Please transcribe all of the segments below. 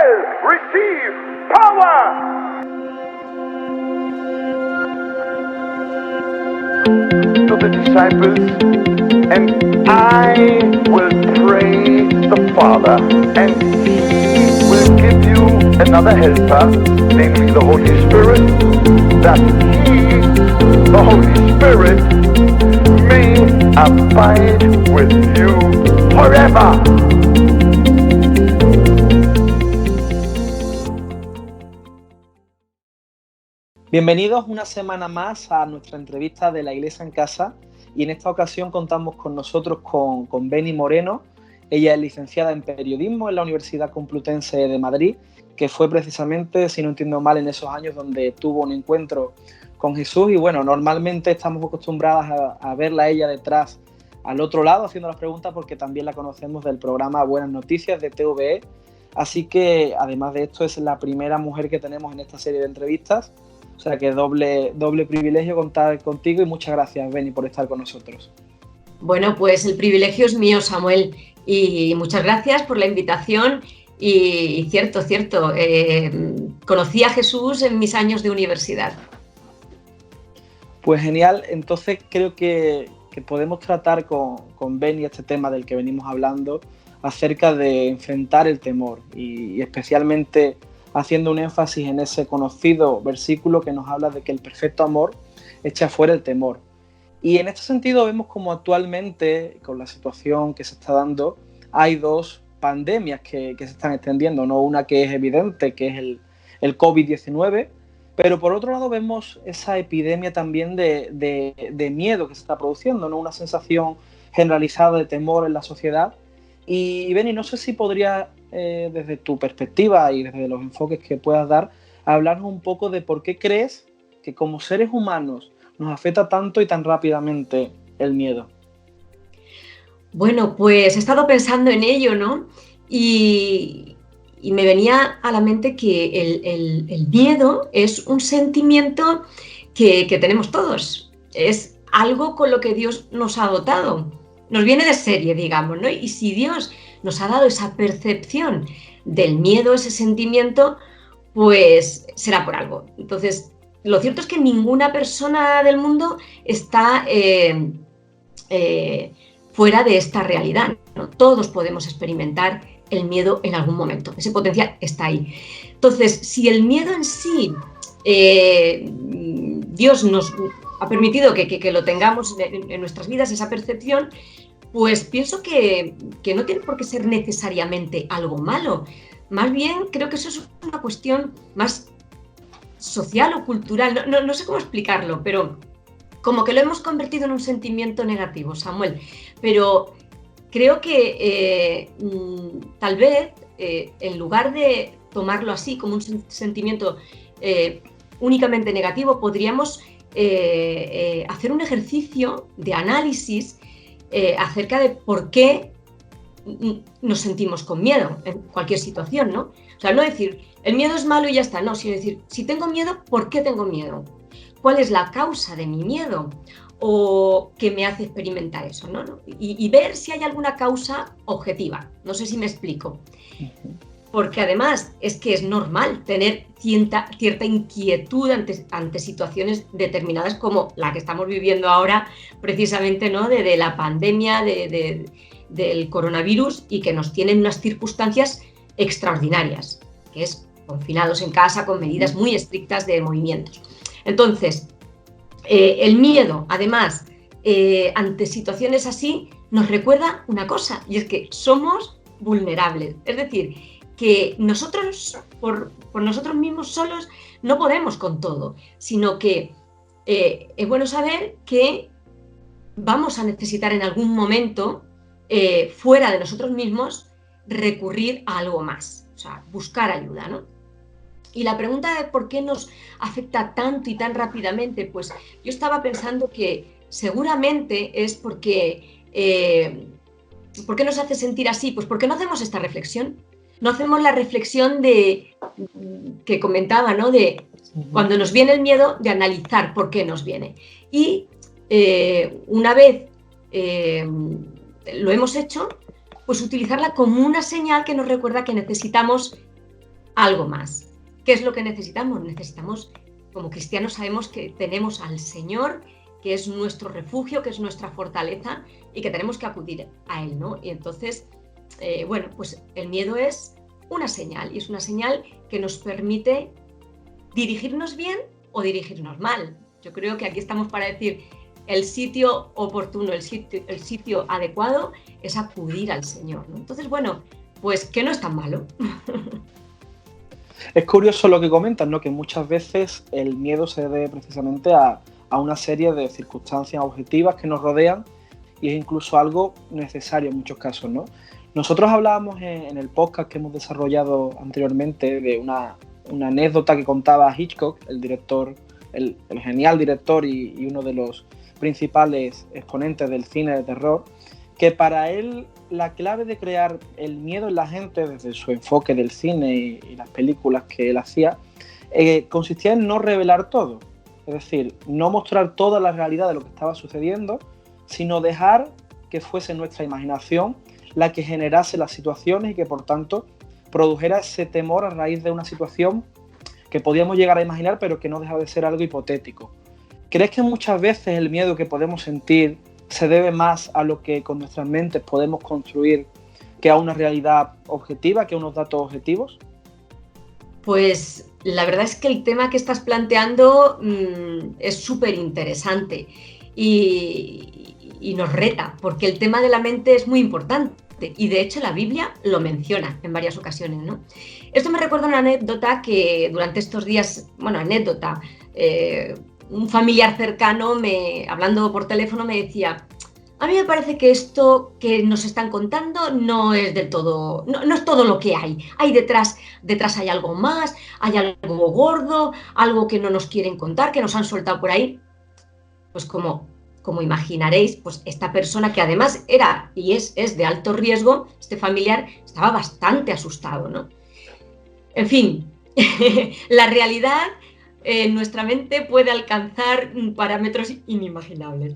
shall receive power. To the disciples, and I will pray the Father, and He will give you another helper, namely the Holy Spirit, that He, the Holy Spirit, may abide with you forever. Bienvenidos una semana más a nuestra entrevista de la Iglesia en Casa, y en esta ocasión contamos con nosotros con Beni Moreno. Ella es licenciada en Periodismo en la Universidad Complutense de Madrid, que fue precisamente, si no entiendo mal, en esos años donde tuvo un encuentro con Jesús. Y bueno, normalmente estamos acostumbradas a verla a ella detrás, al otro lado, haciendo las preguntas, porque también la conocemos del programa Buenas Noticias de TVE. Así que, además de esto, es la primera mujer que tenemos en esta serie de entrevistas. O sea que doble privilegio contar contigo, y muchas gracias, Beni, por estar con nosotros. Bueno, pues el privilegio es mío, Samuel, y muchas gracias por la invitación. Y cierto, conocí a Jesús en mis años de universidad. Pues genial, entonces creo que podemos tratar con Beni este tema del que venimos hablando, acerca de enfrentar el temor, y especialmente haciendo un énfasis en ese conocido versículo que nos habla de que el perfecto amor echa fuera el temor. Y en este sentido vemos como actualmente, con la situación que se está dando, hay dos pandemias que se están extendiendo, ¿no? Una que es evidente, que es el COVID-19, pero por otro lado vemos esa epidemia también de miedo que se está produciendo, ¿no? Una sensación generalizada de temor en la sociedad. Y Beni, no sé si podría, desde tu perspectiva y desde los enfoques que puedas dar, hablarnos un poco de por qué crees que como seres humanos nos afecta tanto y tan rápidamente el miedo. Bueno, pues he estado pensando en ello, ¿no? Y me venía a la mente que el miedo es un sentimiento que tenemos todos. Es algo con lo que Dios nos ha dotado. Nos viene de serie, digamos, ¿no? Y si Dios nos ha dado esa percepción del miedo, ese sentimiento, pues será por algo. Entonces, lo cierto es que ninguna persona del mundo está fuera de esta realidad, ¿no? Todos podemos experimentar el miedo en algún momento. Ese potencial está ahí. Entonces, si el miedo en sí, Dios nos ha permitido que lo tengamos en nuestras vidas, esa percepción, pues pienso que no tiene por qué ser necesariamente algo malo. Más bien creo que eso es una cuestión más social o cultural, no sé cómo explicarlo, pero como que lo hemos convertido en un sentimiento negativo, Samuel. Pero creo que tal vez en lugar de tomarlo así como un sentimiento únicamente negativo, podríamos hacer un ejercicio de análisis acerca de por qué nos sentimos con miedo en cualquier situación, ¿no? O sea, no decir, el miedo es malo y ya está, no, sino decir, si tengo miedo, ¿por qué tengo miedo? ¿Cuál es la causa de mi miedo? ¿O qué me hace experimentar eso, ¿no? Y ver si hay alguna causa objetiva. No sé si me explico. Porque además es que es normal tener cierta inquietud ante situaciones determinadas como la que estamos viviendo ahora, precisamente, ¿no? de la pandemia del coronavirus, y que nos tienen unas circunstancias extraordinarias, que es confinados en casa con medidas muy estrictas de movimientos. Entonces, el miedo, además, ante situaciones así, nos recuerda una cosa, y es que somos vulnerables. Es decir, que nosotros, por nosotros mismos solos, no podemos con todo, sino que es bueno saber que vamos a necesitar en algún momento, fuera de nosotros mismos, recurrir a algo más, o sea, buscar ayuda, ¿no? Y la pregunta de por qué nos afecta tanto y tan rápidamente, pues yo estaba pensando que seguramente es porque, ¿por qué nos hace sentir así? Pues porque no hacemos esta reflexión. No hacemos la reflexión que comentaba, ¿no? De cuando nos viene el miedo, de analizar por qué nos viene. Y una vez lo hemos hecho, pues utilizarla como una señal que nos recuerda que necesitamos algo más. ¿Qué es lo que necesitamos? Necesitamos, como cristianos sabemos que tenemos al Señor, que es nuestro refugio, que es nuestra fortaleza y que tenemos que acudir a Él, ¿no? Y entonces, bueno, pues el miedo es una señal, y es una señal que nos permite dirigirnos bien o dirigirnos mal. Yo creo que aquí estamos para decir el sitio oportuno, el sitio adecuado es acudir al Señor, ¿no? Entonces, bueno, pues que no es tan malo. Es curioso lo que comentas, ¿no? Que muchas veces el miedo se debe precisamente a una serie de circunstancias objetivas que nos rodean y es incluso algo necesario en muchos casos, ¿no? Nosotros hablábamos en el podcast que hemos desarrollado anteriormente de una anécdota que contaba Hitchcock, el director, el genial director y uno de los principales exponentes del cine de terror, que para él la clave de crear el miedo en la gente desde su enfoque del cine y las películas que él hacía consistía en no revelar todo, es decir, no mostrar toda la realidad de lo que estaba sucediendo, sino dejar que fuese nuestra imaginación la que generase las situaciones y que por tanto produjera ese temor a raíz de una situación que podíamos llegar a imaginar pero que no deja de ser algo hipotético. ¿Crees que muchas veces el miedo que podemos sentir se debe más a lo que con nuestras mentes podemos construir que a una realidad objetiva, que a unos datos objetivos? Pues la verdad es que el tema que estás planteando es súper interesante y nos reta, porque el tema de la mente es muy importante y de hecho la Biblia lo menciona en varias ocasiones, ¿no? Esto me recuerda una anécdota que durante estos días, un familiar cercano, hablando por teléfono, me decía: a mí me parece que esto que nos están contando no es del todo, no es todo lo que hay. Hay detrás hay algo más, hay algo gordo, algo que no nos quieren contar, que nos han soltado por ahí. Pues como imaginaréis, pues esta persona, que además era y es de alto riesgo, este familiar estaba bastante asustado, ¿no? En fin, la realidad en nuestra mente puede alcanzar parámetros inimaginables.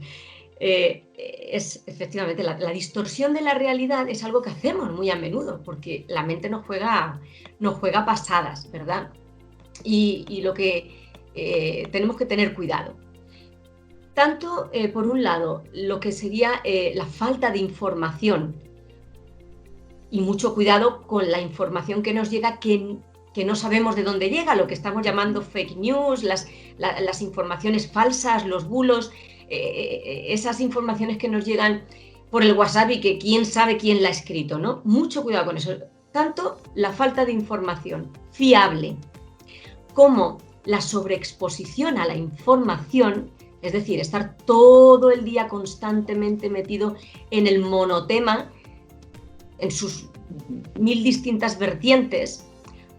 Es efectivamente la distorsión de la realidad es algo que hacemos muy a menudo, porque la mente nos juega pasadas, ¿verdad? Y lo que tenemos que tener cuidado. Tanto, por un lado, lo que sería la falta de información, y mucho cuidado con la información que nos llega que no sabemos de dónde llega, lo que estamos llamando fake news, las informaciones falsas, los bulos, esas informaciones que nos llegan por el WhatsApp y que quién sabe quién la ha escrito, ¿no? Mucho cuidado con eso. Tanto la falta de información fiable como la sobreexposición a la información, es decir, estar todo el día constantemente metido en el monotema, en sus 1000 distintas vertientes,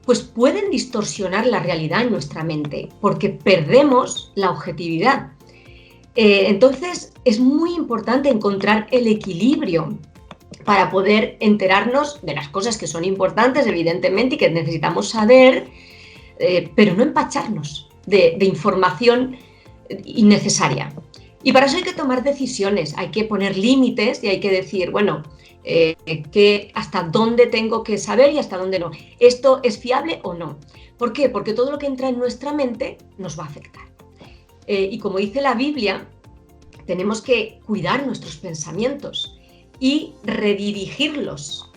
pues pueden distorsionar la realidad en nuestra mente, porque perdemos la objetividad. Entonces, es muy importante encontrar el equilibrio para poder enterarnos de las cosas que son importantes, evidentemente, y que necesitamos saber, pero no empacharnos de información innecesaria. Y para eso hay que tomar decisiones, hay que poner límites y hay que decir, bueno, que hasta dónde tengo que saber y hasta dónde no. ¿Esto es fiable o no? ¿Por qué? Porque todo lo que entra en nuestra mente nos va a afectar. Y como dice la Biblia, tenemos que cuidar nuestros pensamientos y redirigirlos.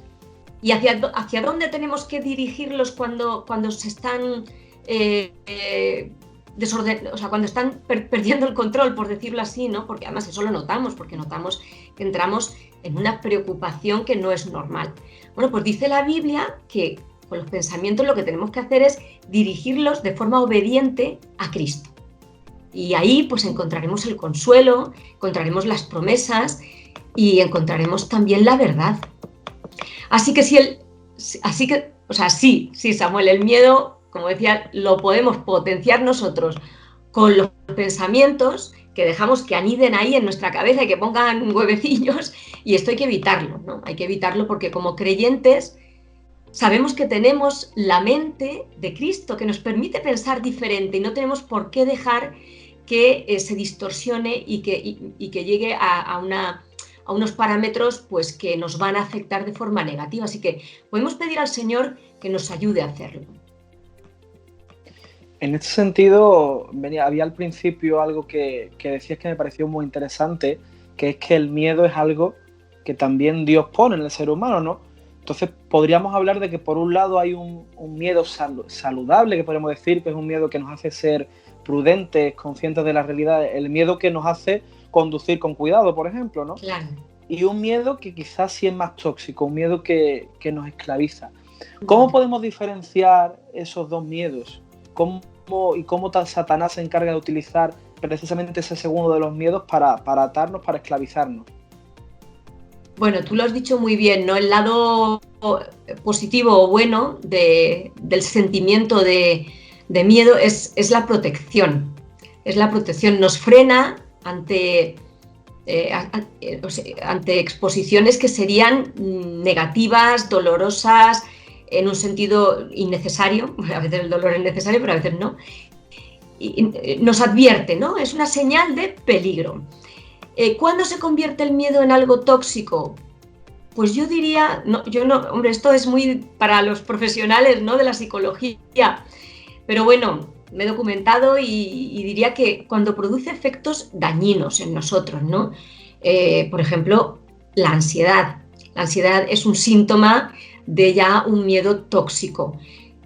¿Y hacia dónde tenemos que dirigirlos cuando se están cuando están perdiendo el control, por decirlo así, ¿no? Porque además eso lo notamos, porque notamos que entramos en una preocupación que no es normal. Bueno, pues dice la Biblia que con los pensamientos lo que tenemos que hacer es dirigirlos de forma obediente a Cristo. Y ahí pues encontraremos el consuelo, encontraremos las promesas y encontraremos también la verdad. Así que sí, Samuel, el miedo, como decía, lo podemos potenciar nosotros con los pensamientos que dejamos que aniden ahí en nuestra cabeza y que pongan huevecillos, y esto hay que evitarlo, ¿no? Hay que evitarlo porque como creyentes sabemos que tenemos la mente de Cristo que nos permite pensar diferente y no tenemos por qué dejar que se distorsione y que llegue a unos parámetros pues, que nos van a afectar de forma negativa. Así que podemos pedir al Señor que nos ayude a hacerlo. En este sentido, había al principio algo que decías que me pareció muy interesante, que es que el miedo es algo que también Dios pone en el ser humano, ¿no? Entonces podríamos hablar de que por un lado hay un miedo saludable, que podemos decir, que es un miedo que nos hace ser prudentes, conscientes de la realidad, el miedo que nos hace conducir con cuidado, por ejemplo, ¿no? Claro. Y un miedo que quizás sí es más tóxico, un miedo que nos esclaviza. ¿Cómo podemos diferenciar esos dos miedos? ¿Cómo Satanás se encarga de utilizar precisamente ese segundo de los miedos para atarnos, para esclavizarnos? Bueno, tú lo has dicho muy bien, ¿no? El lado positivo o bueno del sentimiento de miedo es la protección. Es la protección, nos frena ante exposiciones que serían negativas, dolorosas, en un sentido innecesario. A veces el dolor es necesario, pero a veces no. Y nos advierte, ¿no? Es una señal de peligro. ¿Cuándo se convierte el miedo en algo tóxico? Pues yo diría, hombre, esto es muy para los profesionales, ¿no?, de la psicología, pero bueno, me he documentado y diría que cuando produce efectos dañinos en nosotros, ¿no? Por ejemplo, la ansiedad. La ansiedad es un síntoma de ya un miedo tóxico.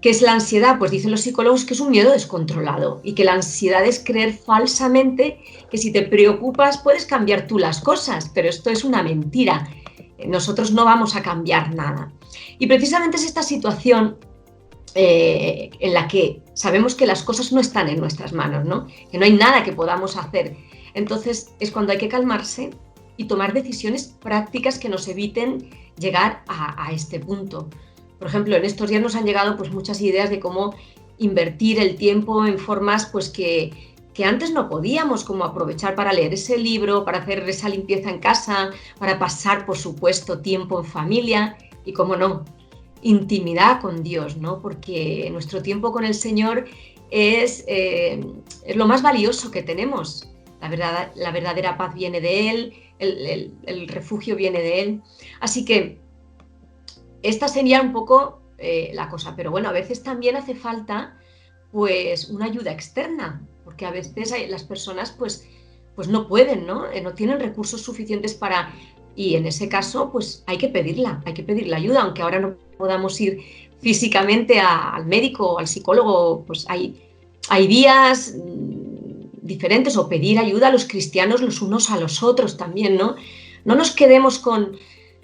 ¿Qué es la ansiedad? Pues dicen los psicólogos que es un miedo descontrolado y que la ansiedad es creer falsamente que si te preocupas puedes cambiar tú las cosas, pero esto es una mentira. Nosotros no vamos a cambiar nada. Y precisamente es esta situación en la que sabemos que las cosas no están en nuestras manos, ¿no? Que no hay nada que podamos hacer. Entonces es cuando hay que calmarse y tomar decisiones prácticas que nos eviten llegar a este punto. Por ejemplo, en estos días nos han llegado pues muchas ideas de cómo invertir el tiempo en formas pues que antes no podíamos, como aprovechar para leer ese libro, para hacer esa limpieza en casa, para pasar, por supuesto, tiempo en familia y, cómo no, intimidad con Dios, ¿no? Porque nuestro tiempo con el Señor es lo más valioso que tenemos. La verdadera paz viene de Él, el refugio viene de Él. Así que esta sería un poco la cosa, pero bueno, a veces también hace falta pues una ayuda externa, porque a veces las personas pues no pueden, ¿no? No tienen recursos suficientes para, y en ese caso pues hay que pedir la ayuda, aunque ahora no podamos ir físicamente al médico o al psicólogo, pues hay vías diferentes, o pedir ayuda a los cristianos los unos a los otros también, ¿no? No nos quedemos con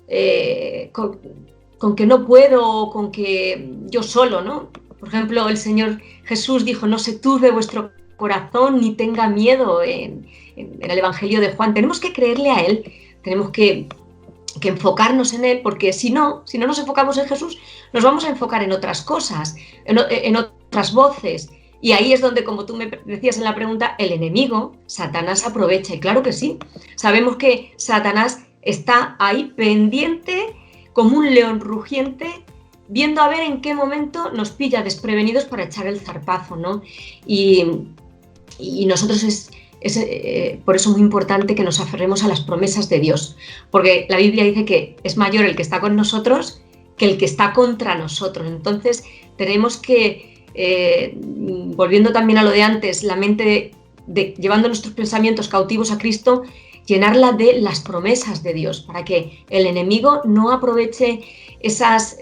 que no puedo, o con que yo solo, ¿no? Por ejemplo, el Señor Jesús dijo: no se turbe vuestro corazón ni tenga miedo, en el Evangelio de Juan. Tenemos que creerle a Él, tenemos que enfocarnos en Él, porque si no nos enfocamos en Jesús, nos vamos a enfocar en otras cosas, en otras voces. Y ahí es donde, como tú me decías en la pregunta, el enemigo, Satanás, aprovecha. Y claro que sí, sabemos que Satanás está ahí pendiente como un león rugiente, viendo a ver en qué momento nos pilla desprevenidos para echar el zarpazo, ¿no? Y nosotros es por eso muy importante que nos aferremos a las promesas de Dios, porque la Biblia dice que es mayor el que está con nosotros que el que está contra nosotros. Entonces tenemos que, volviendo también a lo de antes, la mente llevando nuestros pensamientos cautivos a Cristo, llenarla de las promesas de Dios, para que el enemigo no aproveche esas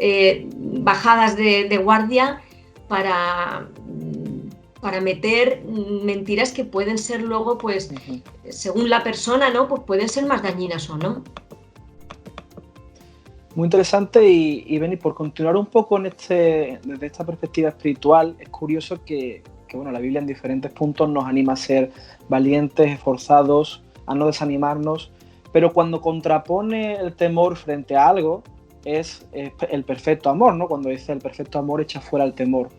bajadas de guardia para meter mentiras que pueden ser luego, pues, según la persona, ¿no?, pues pueden ser más dañinas o no. Muy interesante. Y Beni, por continuar un poco desde esta perspectiva espiritual, es curioso que bueno, la Biblia en diferentes puntos nos anima a ser valientes, esforzados, a no desanimarnos, pero cuando contrapone el temor frente a algo es el perfecto amor, ¿no? Cuando dice el perfecto amor echa fuera el temor.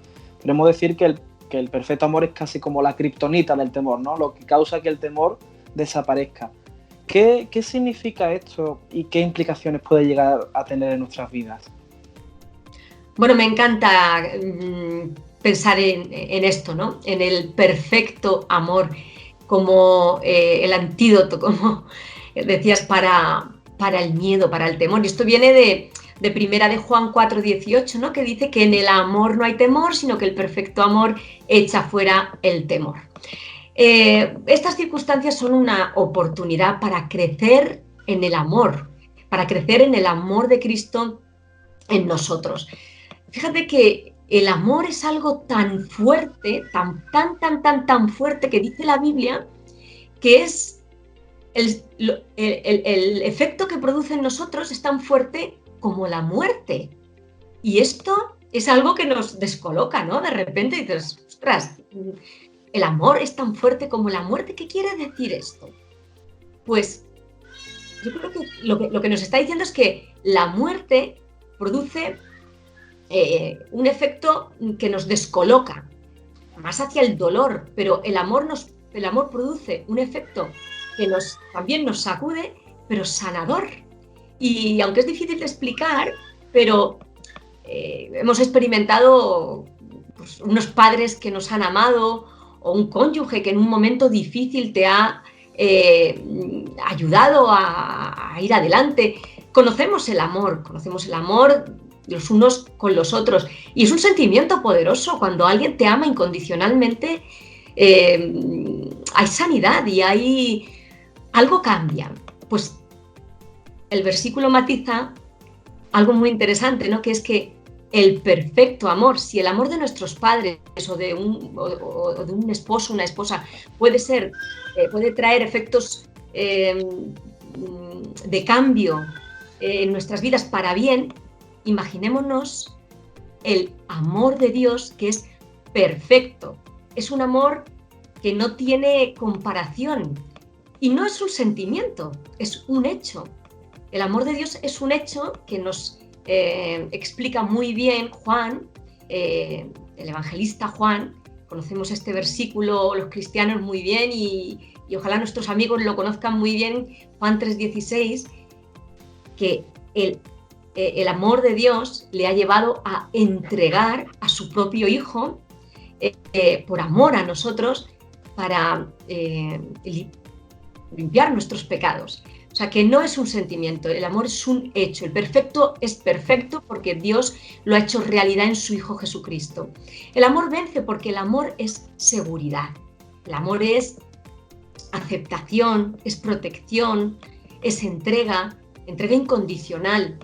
Queremos decir que el perfecto amor es casi como la kriptonita del temor, ¿no? Lo que causa que el temor desaparezca. ¿Qué significa esto y qué implicaciones puede llegar a tener en nuestras vidas? Bueno, me encanta pensar en esto, ¿no? En el perfecto amor como el antídoto, como decías, para el miedo, para el temor. Y esto viene de Primera de Juan 4:18, ¿no? Que dice que en el amor no hay temor, sino que el perfecto amor echa fuera el temor. Estas circunstancias son una oportunidad para crecer en el amor, para crecer en el amor de Cristo en nosotros. Fíjate que el amor es algo tan fuerte, tan fuerte, que dice la Biblia que es el efecto que produce en nosotros es tan fuerte como la muerte. Y esto es algo que nos descoloca, ¿no? De repente dices, ostras, el amor es tan fuerte como la muerte. ¿Qué quiere decir esto? Pues yo creo que lo que nos está diciendo es que la muerte produce un efecto que nos descoloca, más hacia el dolor, pero el amor produce un efecto que también nos sacude, pero sanador. Y aunque es difícil de explicar, pero hemos experimentado pues, unos padres que nos han amado, o un cónyuge que en un momento difícil te ha ayudado a ir adelante. Conocemos el amor los unos con los otros, y es un sentimiento poderoso. Cuando alguien te ama incondicionalmente, hay sanidad y algo cambia. Pues el versículo matiza algo muy interesante, ¿no? Que es que el perfecto amor, si el amor de nuestros padres o de un esposo, una esposa, puede traer efectos de cambio en nuestras vidas para bien, imaginémonos el amor de Dios, que es perfecto. Es un amor que no tiene comparación y no es un sentimiento, es un hecho. El amor de Dios es un hecho que nos explica muy bien Juan, el evangelista Juan. Conocemos este versículo los cristianos muy bien y ojalá nuestros amigos lo conozcan muy bien, Juan 3:16, que el amor de Dios le ha llevado a entregar a su propio Hijo por amor a nosotros para limpiar nuestros pecados. O sea, que no es un sentimiento, el amor es un hecho. El perfecto es perfecto porque Dios lo ha hecho realidad en su Hijo Jesucristo. El amor vence porque el amor es seguridad. El amor es aceptación, es protección, es entrega incondicional.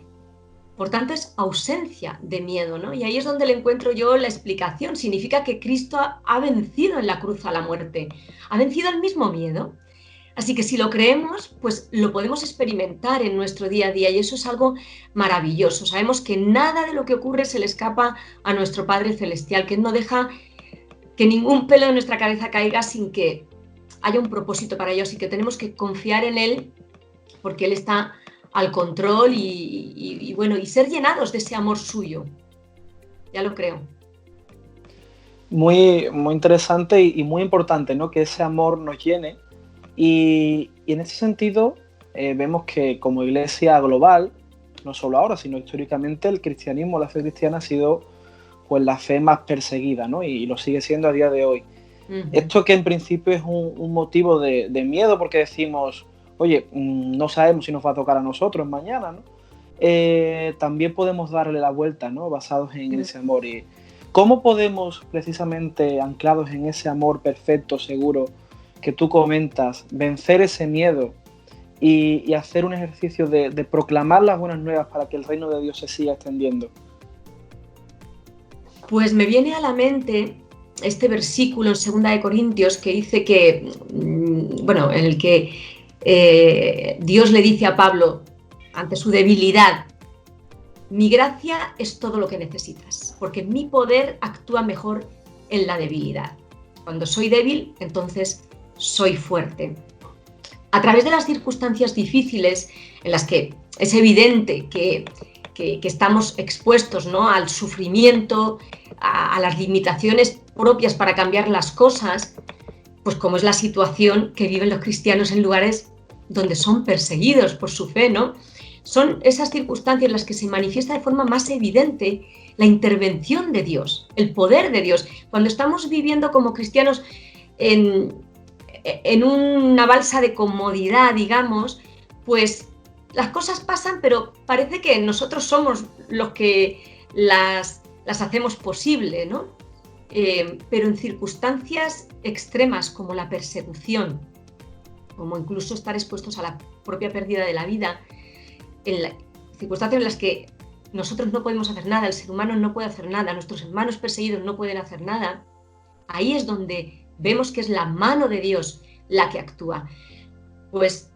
Por tanto, es ausencia de miedo, ¿no? Y ahí es donde le encuentro yo la explicación. Significa que Cristo ha vencido en la cruz a la muerte. Ha vencido el mismo miedo. Así que si lo creemos, pues lo podemos experimentar en nuestro día a día y eso es algo maravilloso. Sabemos que nada de lo que ocurre se le escapa a nuestro Padre Celestial, que no deja que ningún pelo de nuestra cabeza caiga sin que haya un propósito para ello. Así que tenemos que confiar en Él porque Él está al control y ser llenados de ese amor suyo. Ya lo creo. Muy, muy interesante y muy importante, ¿no? Que ese amor nos llene. Y en ese sentido vemos que como iglesia global, no solo ahora, sino históricamente, el cristianismo, la fe cristiana ha sido pues la fe más perseguida, ¿no? Y lo sigue siendo a día de hoy. Uh-huh. Esto que en principio es un motivo de miedo porque decimos, oye, no sabemos si nos va a tocar a nosotros mañana, ¿no? También podemos darle la vuelta, ¿no? Basados en ese amor. Y ¿cómo podemos, precisamente anclados en ese amor perfecto, seguro, que tú comentas, vencer ese miedo y hacer un ejercicio de proclamar las buenas nuevas para que el reino de Dios se siga extendiendo? Pues me viene a la mente este versículo en 2 de Corintios que dice que, en el que Dios le dice a Pablo, ante su debilidad, mi gracia es todo lo que necesitas, porque mi poder actúa mejor en la debilidad. Cuando soy débil, entonces soy fuerte. A través de las circunstancias difíciles en las que es evidente que estamos expuestos, ¿no? Al sufrimiento, a las limitaciones propias para cambiar las cosas, pues como es la situación que viven los cristianos en lugares donde son perseguidos por su fe, ¿no? Son esas circunstancias en las que se manifiesta de forma más evidente la intervención de Dios, el poder de Dios. Cuando estamos viviendo como cristianos en una balsa de comodidad, digamos, pues las cosas pasan, pero parece que nosotros somos los que las hacemos posible, ¿no? Pero en circunstancias extremas como la persecución, como incluso estar expuestos a la propia pérdida de la vida, en circunstancias en las que nosotros no podemos hacer nada, el ser humano no puede hacer nada, nuestros hermanos perseguidos no pueden hacer nada, ahí es donde vemos que es la mano de Dios la que actúa. Pues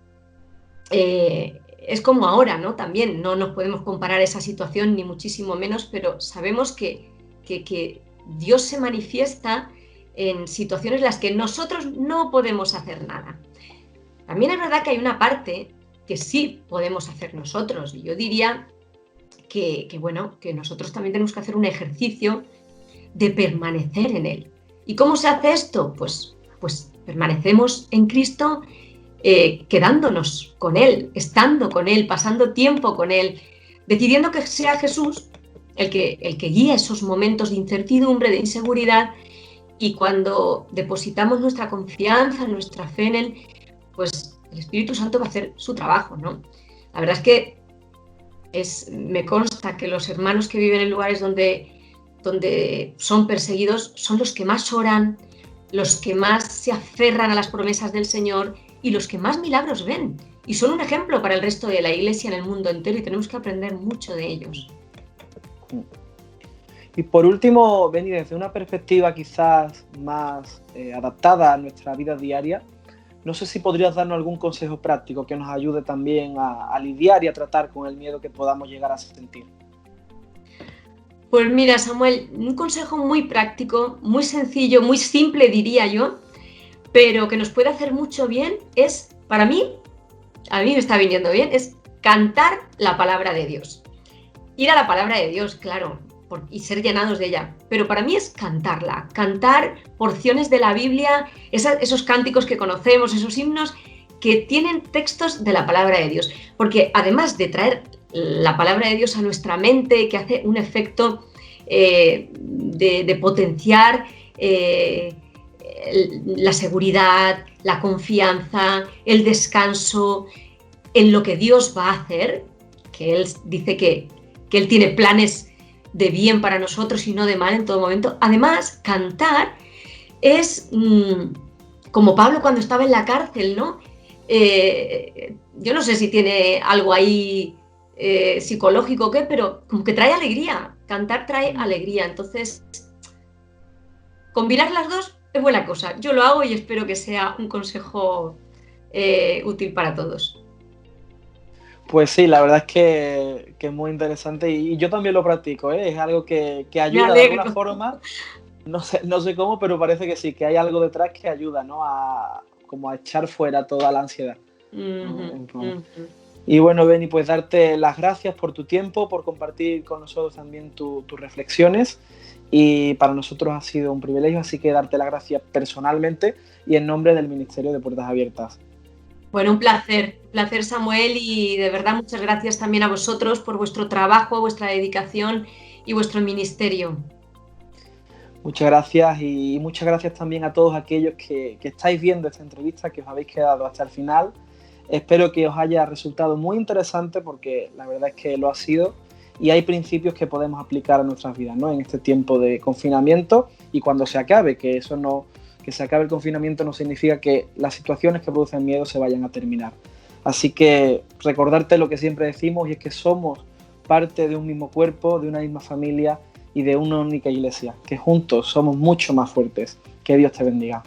es como ahora, ¿no? También no nos podemos comparar esa situación, ni muchísimo menos, pero sabemos que Dios se manifiesta en situaciones en las que nosotros no podemos hacer nada. También es verdad que hay una parte que sí podemos hacer nosotros, y yo diría que nosotros también tenemos que hacer un ejercicio de permanecer en Él. ¿Y cómo se hace esto? Pues permanecemos en Cristo, quedándonos con Él, estando con Él, pasando tiempo con Él, decidiendo que sea Jesús el que guía esos momentos de incertidumbre, de inseguridad, y cuando depositamos nuestra confianza, nuestra fe en Él, pues el Espíritu Santo va a hacer su trabajo, ¿no? La verdad es que me consta que los hermanos que viven en lugares donde son perseguidos son los que más oran, los que más se aferran a las promesas del Señor y los que más milagros ven. Y son un ejemplo para el resto de la Iglesia en el mundo entero, y tenemos que aprender mucho de ellos. Y por último, Beni, desde una perspectiva quizás más adaptada a nuestra vida diaria, no sé si podrías darnos algún consejo práctico que nos ayude también a lidiar y a tratar con el miedo que podamos llegar a sentir. Pues mira, Samuel, un consejo muy práctico, muy sencillo, muy simple diría yo, pero que nos puede hacer mucho bien es, para mí, a mí me está viniendo bien, es cantar la palabra de Dios. Ir a la palabra de Dios, claro, y ser llenados de ella, pero para mí es cantarla, cantar porciones de la Biblia, esos cánticos que conocemos, esos himnos que tienen textos de la palabra de Dios, porque además de traer la palabra de Dios a nuestra mente, que hace un efecto de potenciar la seguridad, la confianza, el descanso en lo que Dios va a hacer, que Él dice que Él tiene planes de bien para nosotros y no de mal en todo momento. Además, cantar es como Pablo cuando estaba en la cárcel, ¿no? Yo no sé si tiene algo ahí psicológico o qué, pero como que trae alegría. Cantar trae alegría. Entonces, combinar las dos es buena cosa. Yo lo hago y espero que sea un consejo útil para todos. Pues sí, la verdad es que es muy interesante y yo también lo practico, ¿eh? Es algo que ayuda de alguna forma, no sé cómo, pero parece que sí, que hay algo detrás que ayuda, ¿no? Como a echar fuera toda la ansiedad. Y bueno, Beni, pues darte las gracias por tu tiempo, por compartir con nosotros también tus reflexiones, y para nosotros ha sido un privilegio, así que darte las gracias personalmente y en nombre del Ministerio de Puertas Abiertas. Bueno, un placer Samuel, y de verdad muchas gracias también a vosotros por vuestro trabajo, vuestra dedicación y vuestro ministerio. Muchas gracias, y muchas gracias también a todos aquellos que estáis viendo esta entrevista, que os habéis quedado hasta el final. Espero que os haya resultado muy interesante, porque la verdad es que lo ha sido, y hay principios que podemos aplicar a nuestras vidas, ¿no? En este tiempo de confinamiento y cuando se acabe, que se acabe el confinamiento no significa que las situaciones que producen miedo se vayan a terminar. Así que recordarte lo que siempre decimos, y es que somos parte de un mismo cuerpo, de una misma familia y de una única iglesia, que juntos somos mucho más fuertes. Que Dios te bendiga.